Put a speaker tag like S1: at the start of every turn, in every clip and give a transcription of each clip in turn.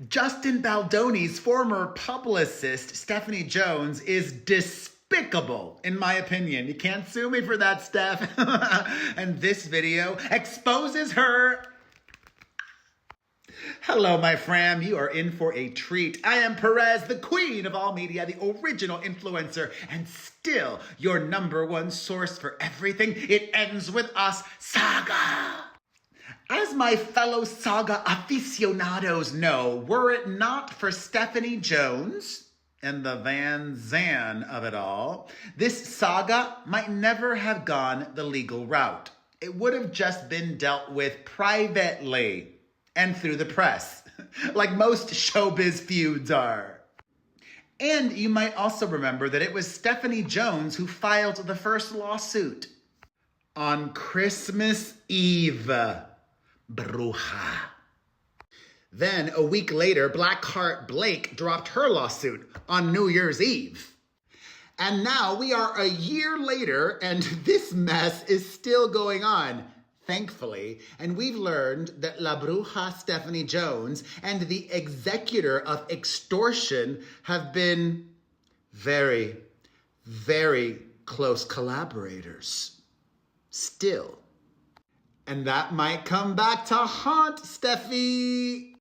S1: Justin Baldoni's former publicist, Stephanie Jones, is despicable, in my opinion. You can't sue me for that, Steph. And this video exposes her. Hello, my fam. You are in for a treat. I am Perez, the queen of all media, the original influencer, and still your #1 source for everything It Ends With Us saga. As my fellow saga aficionados know, were it not for Stephanie Jones and the Van Zan of it all, this saga might never have gone the legal route. It would have just been dealt with privately and through the press, like most showbiz feuds are. And you might also remember that it was Stephanie Jones who filed the first lawsuit on Christmas Eve. Bruja. Then, a week later, Blackheart Blake dropped her lawsuit on New Year's Eve. And now we are a year later, and this mess is still going on, thankfully. And we've learned that La Bruja Stephanie Jones and the executor of extortion have been very, very close collaborators. Still. And that might come back to haunt Steffi.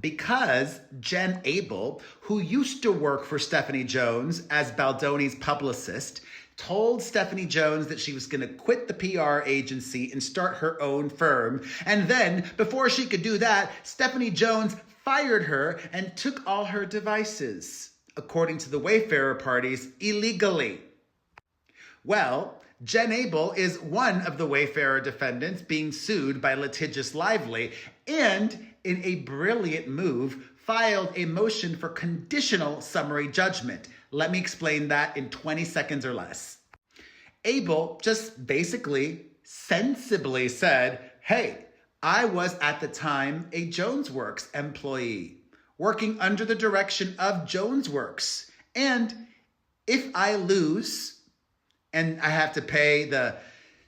S1: Because Jen Abel, who used to work for Stephanie Jones as Baldoni's publicist, told Stephanie Jones that she was going to quit the PR agency and start her own firm. And then, before she could do that, Stephanie Jones fired her and took all her devices, according to the Wayfarer parties, illegally. Well, Jen Abel is one of the Wayfarer defendants being sued by Litigious Lively, and in a brilliant move, filed a motion for conditional summary judgment. Let me explain that in 20 seconds or less. Abel just basically sensibly said, hey, I was at the time a JonesWorks employee, working under the direction of JonesWorks. And if I lose and I have to pay the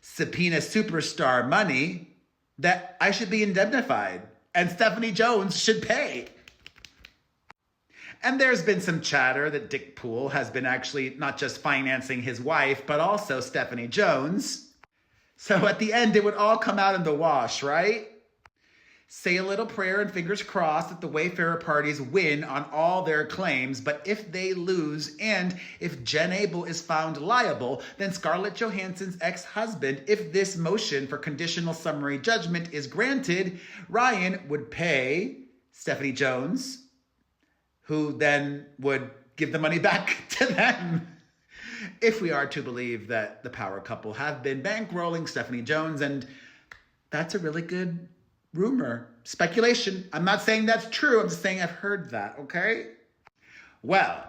S1: subpoena superstar money, that I should be indemnified and Stephanie Jones should pay. And there's been some chatter that Dick Poole has been actually not just financing his wife, but also Stephanie Jones. So at the end, it would all come out in the wash, right? Say a little prayer and fingers crossed that the Wayfarer parties win on all their claims. But if they lose and if Jen Abel is found liable, then Scarlett Johansson's ex-husband, if this motion for conditional summary judgment is granted, Ryan would pay Stephanie Jones, who then would give the money back to them. If we are to believe that the power couple have been bankrolling Stephanie Jones, and that's a really good rumor, speculation. I'm not saying that's true. I'm just saying I've heard that, okay? Well,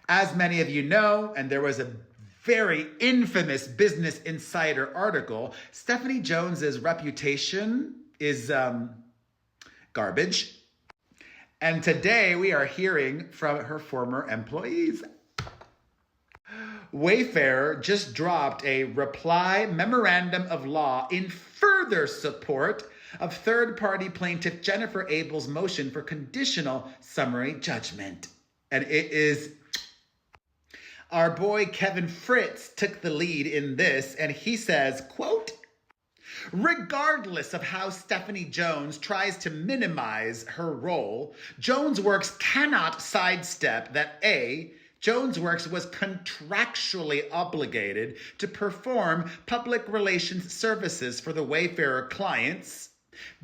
S1: as many of you know, and there was a very infamous Business Insider article, Stephanie Jones's reputation is garbage. And today we are hearing from her former employees. Wayfarer just dropped a reply memorandum of law in further support of third-party plaintiff Jennifer Abel's motion for conditional summary judgment. And it is our boy Kevin Fritz took the lead in this, and he says, quote, regardless of how Stephanie Jones tries to minimize her role, JonesWorks cannot sidestep that A, JonesWorks was contractually obligated to perform public relations services for the Wayfarer clients.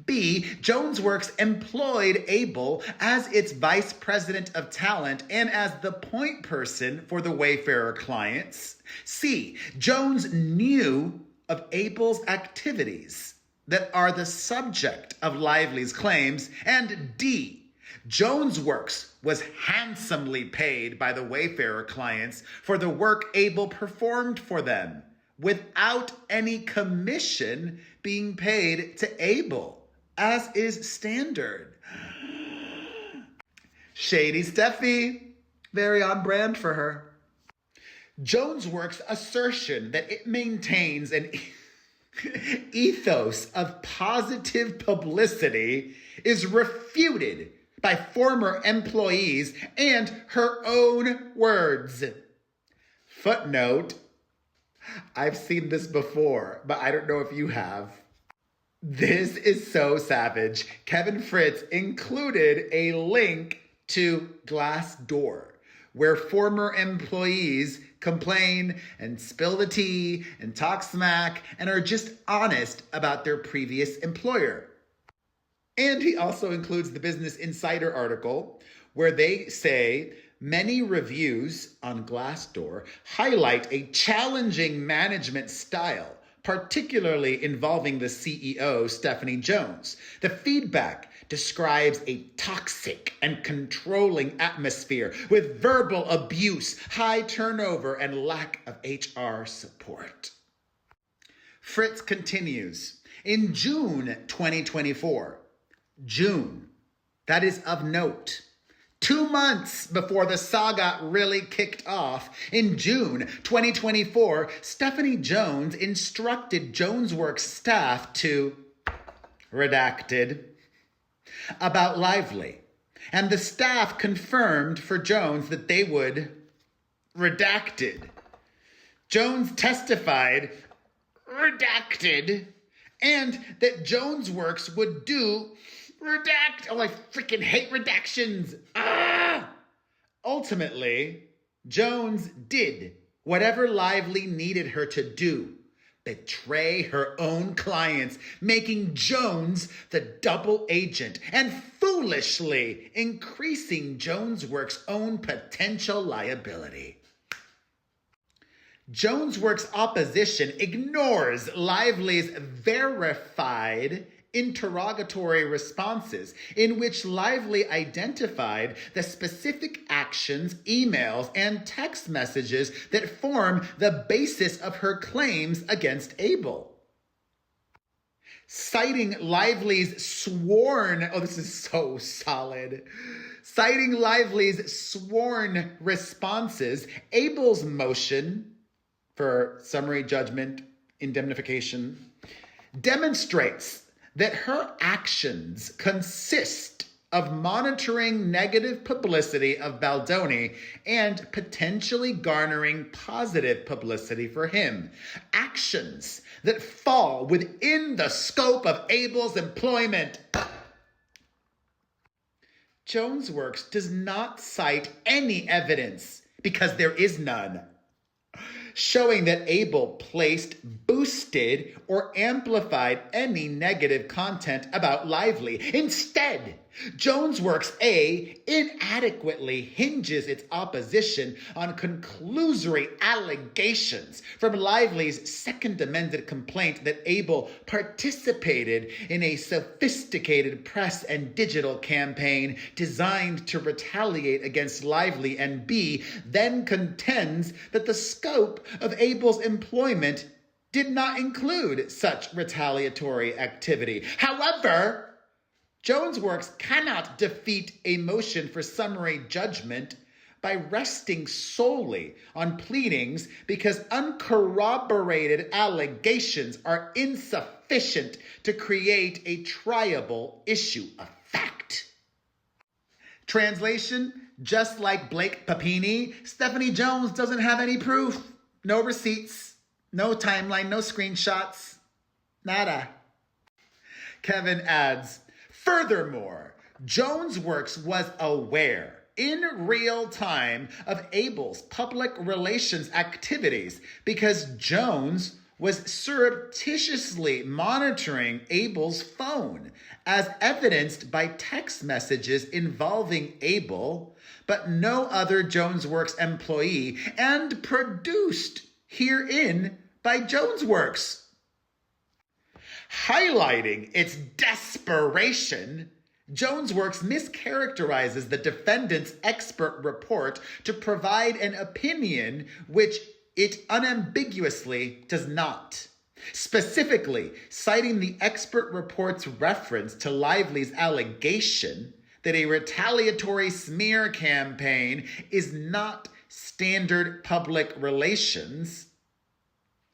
S1: B, JonesWorks employed Abel as its vice president of talent and as the point person for the Wayfarer clients. C, Jones knew of Abel's activities that are the subject of Lively's claims. And D, JonesWorks was handsomely paid by the Wayfarer clients for the work Abel performed for them, without any commission being paid to Abel, as is standard. Shady Steffi, very on brand for her. JonesWorks' assertion that it maintains an ethos of positive publicity is refuted by former employees and her own words. Footnote, I've seen this before, but I don't know if you have. This is so savage. Kevin Fritz included a link to Glassdoor, where former employees complain and spill the tea and talk smack and are just honest about their previous employer. And he also includes the Business Insider article where they say many reviews on Glassdoor highlight a challenging management style, particularly involving the CEO, Stephanie Jones. The feedback describes a toxic and controlling atmosphere with verbal abuse, high turnover, and lack of HR support. Fritz continues, in June 2024, June, that is of note, 2 months before the saga really kicked off, in June 2024, Stephanie Jones instructed JonesWorks staff to, redacted, about Lively. And the staff confirmed for Jones that they would, redacted. Jones testified, redacted, and that JonesWorks would do, redact. Oh, I freaking hate redactions. Ultimately, Jones did whatever Lively needed her to do. Betray her own clients, making Jones the double agent and foolishly increasing JonesWorks' own potential liability. JonesWorks' opposition ignores Lively's verified interrogatory responses in which Lively identified the specific actions, emails, and text messages that form the basis of her claims against Abel. Citing Lively's sworn, oh, this is so solid. Citing Lively's sworn responses, Abel's motion for summary judgment indemnification demonstrates that her actions consist of monitoring negative publicity of Baldoni and potentially garnering positive publicity for him. Actions that fall within the scope of Abel's employment. JonesWorks does not cite any evidence, because there is none, showing that Abel placed, boosted, or amplified any negative content about Lively. Instead, JonesWorks inadequately hinges its opposition on conclusory allegations from Lively's second amended complaint that Abel participated in a sophisticated press and digital campaign designed to retaliate against Lively, and B, then contends that the scope of Abel's employment did not include such retaliatory activity. However, JonesWorks cannot defeat a motion for summary judgment by resting solely on pleadings because uncorroborated allegations are insufficient to create a triable issue of fact. Translation, just like Blake Papini, Stephanie Jones doesn't have any proof, no receipts, no timeline, no screenshots, nada. Kevin adds, furthermore, JonesWorks was aware in real time of Abel's public relations activities because Jones was surreptitiously monitoring Abel's phone, as evidenced by text messages involving Abel, but no other JonesWorks employee, and produced herein by JonesWorks. Highlighting its desperation, JonesWorks mischaracterizes the defendant's expert report to provide an opinion which it unambiguously does not. Specifically, citing the expert report's reference to Lively's allegation that a retaliatory smear campaign is not standard public relations.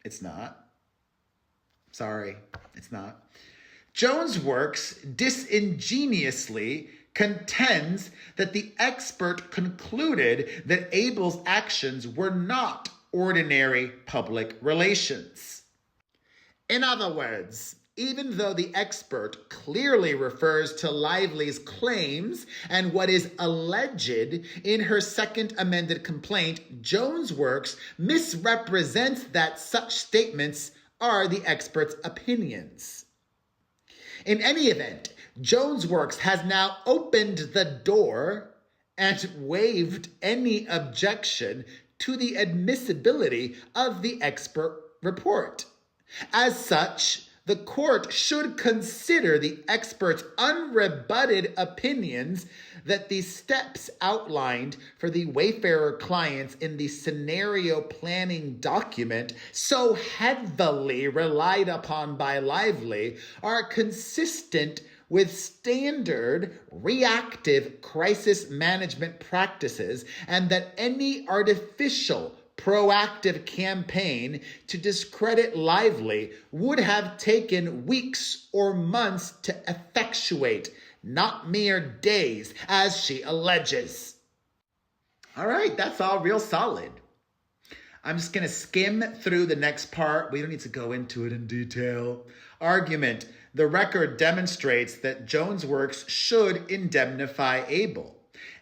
S1: It's not. Sorry, it's not. JonesWorks disingenuously contends that the expert concluded that Abel's actions were not ordinary public relations. In other words, even though the expert clearly refers to Lively's claims and what is alleged in her second amended complaint, Jones Works misrepresents that such statements are the expert's opinions. In any event, Jones Works has now opened the door and waived any objection to the admissibility of the expert report. As such, the court should consider the expert's unrebutted opinions that the steps outlined for the Wayfarer clients in the scenario planning document, so heavily relied upon by Lively, are consistent with standard reactive crisis management practices, and that any artificial proactive campaign to discredit Lively would have taken weeks or months to effectuate, not mere days, as she alleges. All right, that's all real solid. I'm just going to skim through the next part. We don't need to go into it in detail. Argument: the record demonstrates that Jones Works should indemnify Abel.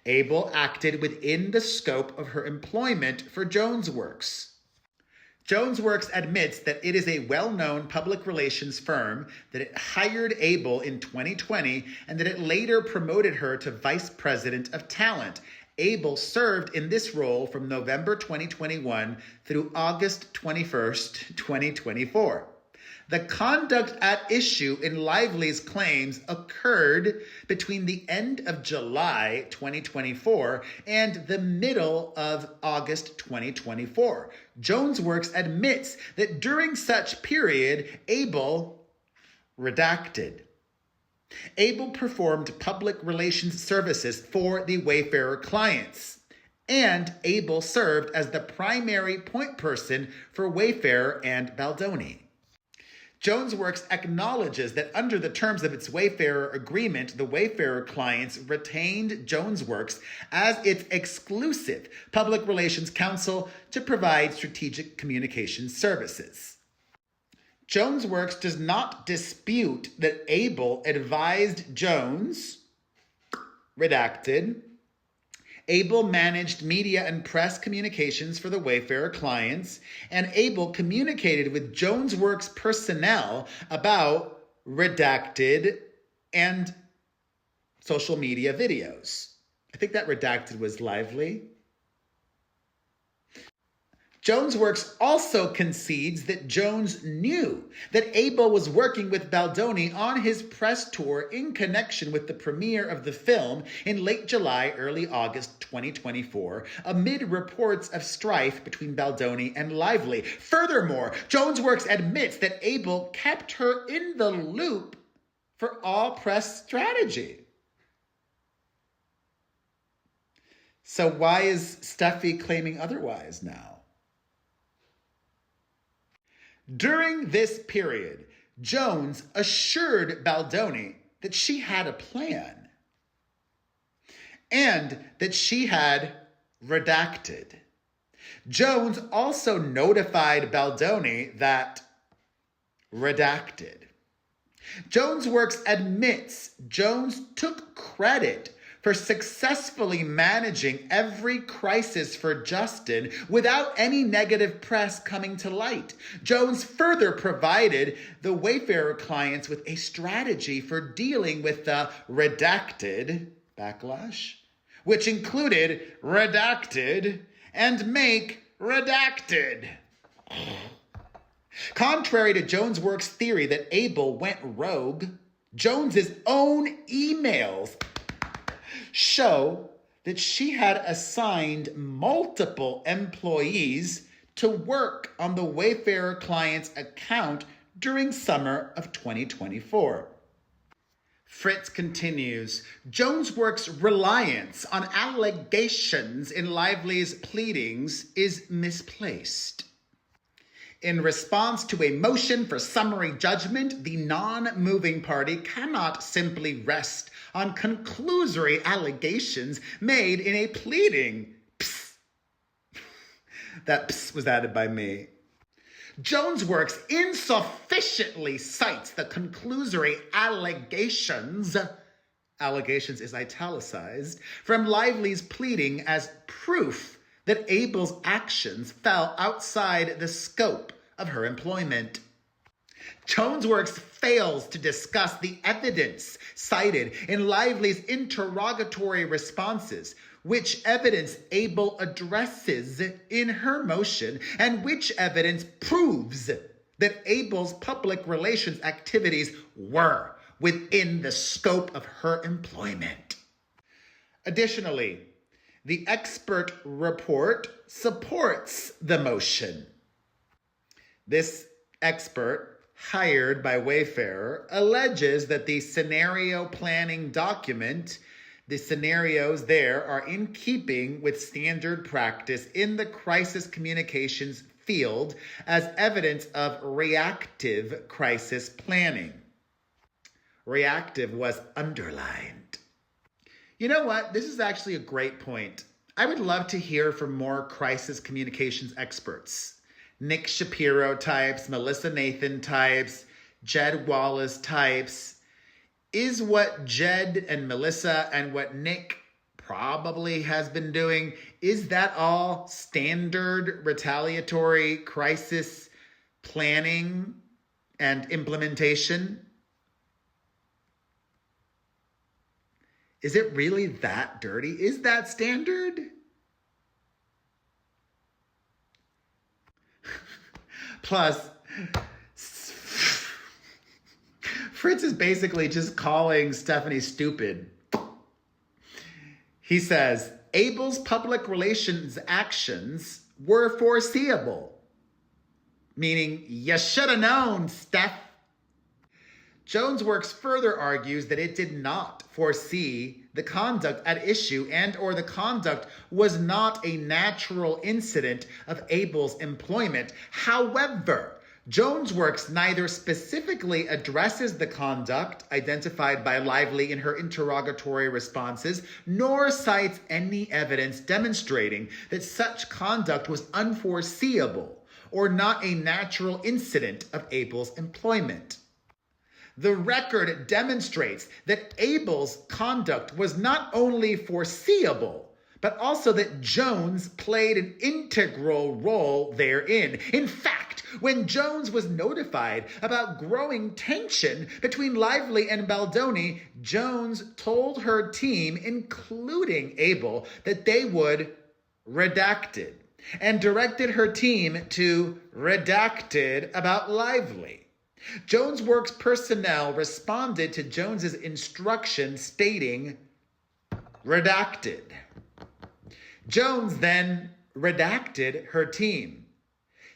S1: Abel acted within the scope of her employment for Jones Works. Jones Works admits that it is a well-known public relations firm, that it hired Abel in 2020, and that it later promoted her to vice president of talent. Abel served in this role from November 2021 through August 21st, 2024. The conduct at issue in Lively's claims occurred between the end of July 2024 and the middle of August 2024. Jones Works admits that during such period, Abel redacted. Abel performed public relations services for the Wayfarer clients, and Abel served as the primary point person for Wayfarer and Baldoni. Jones Works acknowledges that under the terms of its Wayfarer agreement, the Wayfarer clients retained Jones Works as its exclusive public relations counsel to provide strategic communications services. Jones Works does not dispute that Abel advised Jones, redacted. Abel managed media and press communications for the Wayfarer clients, and Abel communicated with Jones Works personnel about redacted and social media videos. I think that redacted was Lively. Jones Works also concedes that Jones knew that Abel was working with Baldoni on his press tour in connection with the premiere of the film in late July, early August 2024, amid reports of strife between Baldoni and Lively. Furthermore, Jones Works admits that Abel kept her in the loop for all press strategy. So why is Steffi claiming otherwise now? During this period, Jones assured Baldoni that she had a plan and that she had redacted. Jones also notified Baldoni that redacted. Jones Works admits Jones took credit for successfully managing every crisis for Justin without any negative press coming to light. Jones further provided the Wayfarer clients with a strategy for dealing with the redacted backlash, which included redacted and make redacted. Contrary to Jones Works' theory that Abel went rogue, Jones's own emails show that she had assigned multiple employees to work on the Wayfarer client's account during summer of 2024. Fritz continues, Jones Works' reliance on allegations in Lively's pleadings is misplaced. In response to a motion for summary judgment, the non-moving party cannot simply rest on conclusory allegations made in a pleading. Psst. That psst was added by me. Jones Works insufficiently cites the conclusory allegations is italicized, from Lively's pleading as proof that Abel's actions fell outside the scope of her employment. Jones Works fails to discuss the evidence cited in Lively's interrogatory responses, which evidence Abel addresses in her motion, and which evidence proves that Abel's public relations activities were within the scope of her employment. Additionally, the expert report supports the motion. This expert, hired by Wayfarer, alleges that the scenario planning document, the scenarios there are in keeping with standard practice in the crisis communications field as evidence of reactive crisis planning. Reactive was underlined. You know what? This is actually a great point. I would love to hear from more crisis communications experts. Nick Shapiro types, Melissa Nathan types, Jed Wallace types. Is what Jed and Melissa and what Nick probably has been doing, is that all standard retaliatory crisis planning and implementation? Is it really that dirty? Is that standard? Plus, Fritz is basically just calling Stephanie stupid. He says, Abel's public relations actions were foreseeable. Meaning, you should have known, Steph. Jones Works further argues that it did not foresee the conduct at issue and or the conduct was not a natural incident of Abel's employment. However, Jones Works neither specifically addresses the conduct identified by Lively in her interrogatory responses, nor cites any evidence demonstrating that such conduct was unforeseeable or not a natural incident of Abel's employment. The record demonstrates that Abel's conduct was not only foreseeable, but also that Jones played an integral role therein. In fact, when Jones was notified about growing tension between Lively and Baldoni, Jones told her team, including Abel, that they would redacted, and directed her team to redacted about Lively. Jones Works personnel responded to Jones's instruction stating, redacted. Jones then redacted her team.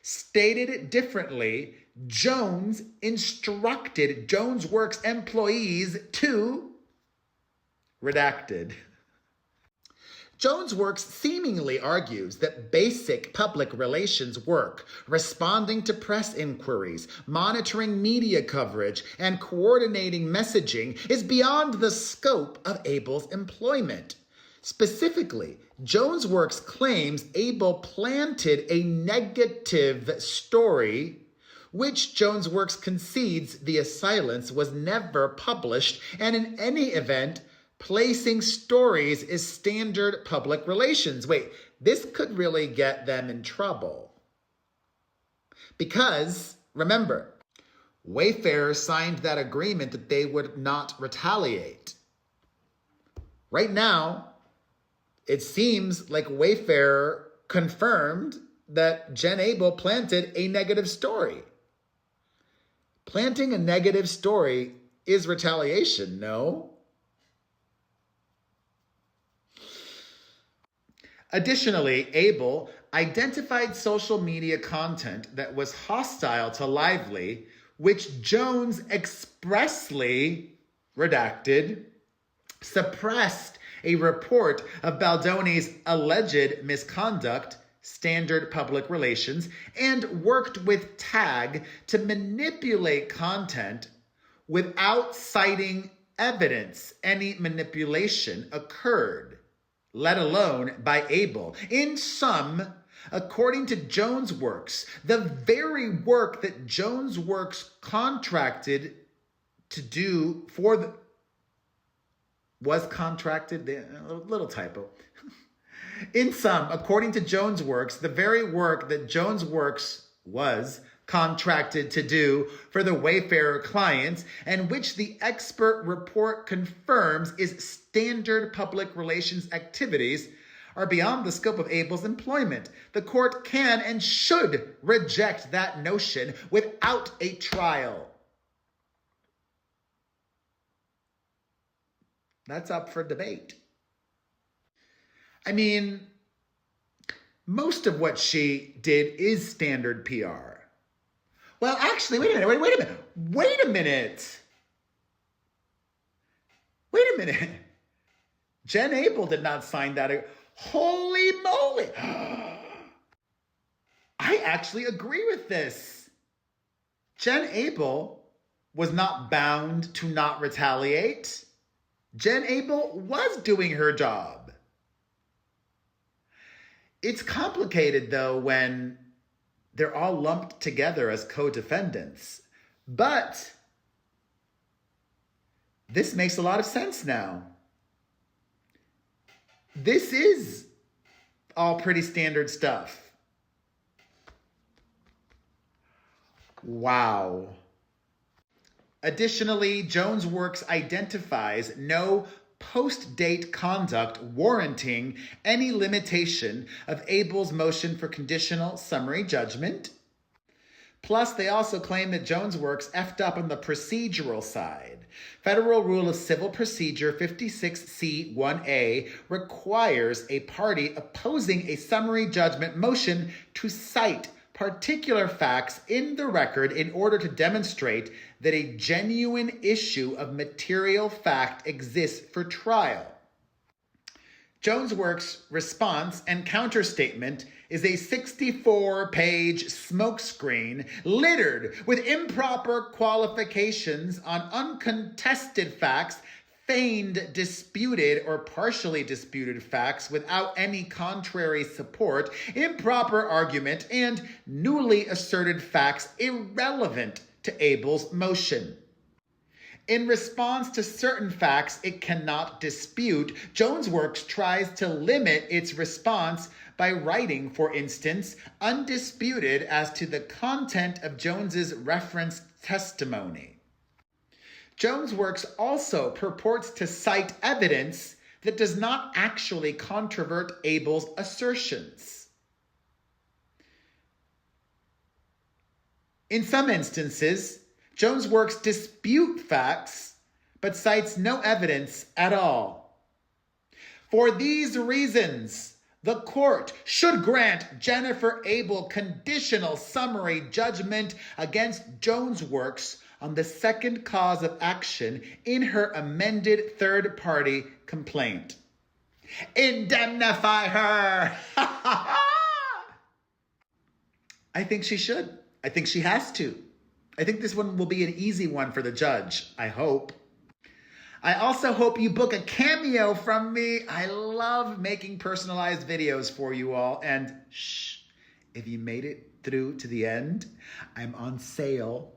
S1: Stated it differently, Jones instructed Jones Works employees to redacted. Jones Works seemingly argues that basic public relations work, responding to press inquiries, monitoring media coverage, and coordinating messaging is beyond the scope of Abel's employment. Specifically, Jones Works claims Abel planted a negative story, which Jones Works concedes the silence was never published, and in any event, placing stories is standard public relations. Wait, this could really get them in trouble. Because, remember, Wayfarer signed that agreement that they would not retaliate. Right now, it seems like Wayfarer confirmed that Jen Abel planted a negative story. Planting a negative story is retaliation, no? Additionally, Abel identified social media content that was hostile to Lively, which Jones expressly redacted, suppressed a report of Baldoni's alleged misconduct, standard public relations, and worked with TAG to manipulate content without citing evidence any manipulation occurred, let alone by Abel. In sum, according to Jones Works, the very work that Jones Works contracted to do was contracted, a little typo. In sum, according to Jones Works, the very work that Jones Works was contracted to do for the Wayfarer clients, and which the expert report confirms is standard public relations activities, are beyond the scope of Abel's employment. The court can and should reject that notion without a trial. That's up for debate. I mean, most of what she did is standard PR. Well, actually, wait a minute. Jen Abel did not sign that. Holy moly. I actually agree with this. Jen Abel was not bound to not retaliate. Jen Abel was doing her job. It's complicated, though, when they're all lumped together as co-defendants. But this makes a lot of sense now. This is all pretty standard stuff. Wow. Additionally, Jones Works identifies no post-date conduct warranting any limitation of Abel's motion for conditional summary judgment. Plus, they also claim that Jones Works effed up on the procedural side. Federal Rule of Civil Procedure 56C1A requires a party opposing a summary judgment motion to cite particular facts in the record in order to demonstrate that a genuine issue of material fact exists for trial. Jones Works' response and counterstatement is a 64-page smokescreen littered with improper qualifications on uncontested facts, feigned disputed or partially disputed facts without any contrary support, improper argument, and newly asserted facts irrelevant to Abel's motion. In response to certain facts it cannot dispute, Jones Works tries to limit its response by writing, for instance, undisputed as to the content of Jones's referenced testimony. Jones Works also purports to cite evidence that does not actually controvert Abel's assertions. In some instances, Jones Works dispute facts, but cites no evidence at all. For these reasons, the court should grant Jennifer Abel conditional summary judgment against Jones Works on the second cause of action in her amended third-party complaint. Indemnify her! I think she should. I think she has to. I think this one will be an easy one for the judge, I hope. I also hope you book a cameo from me. I love making personalized videos for you all. And shh, if you made it through to the end, I'm on sale.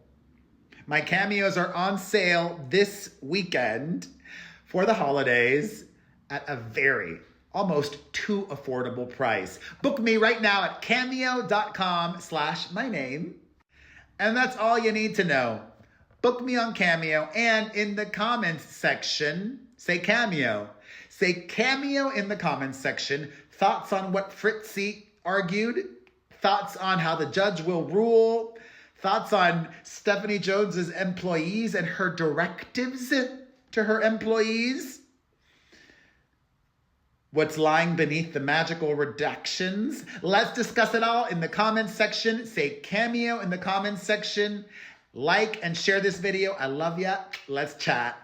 S1: My cameos are on sale this weekend for the holidays at a very, almost too affordable price. Book me right now at cameo.com/myname. And that's all you need to know. Book me on Cameo, and in the comments section, say Cameo. Say Cameo in the comments section. Thoughts on what Fritzy argued. Thoughts on how the judge will rule. Thoughts on Stephanie Jones's employees and her directives to her employees. What's lying beneath the magical redactions? Let's discuss it all in the comments section. Say Cameo in the comments section. Like and share this video. I love ya. Let's chat.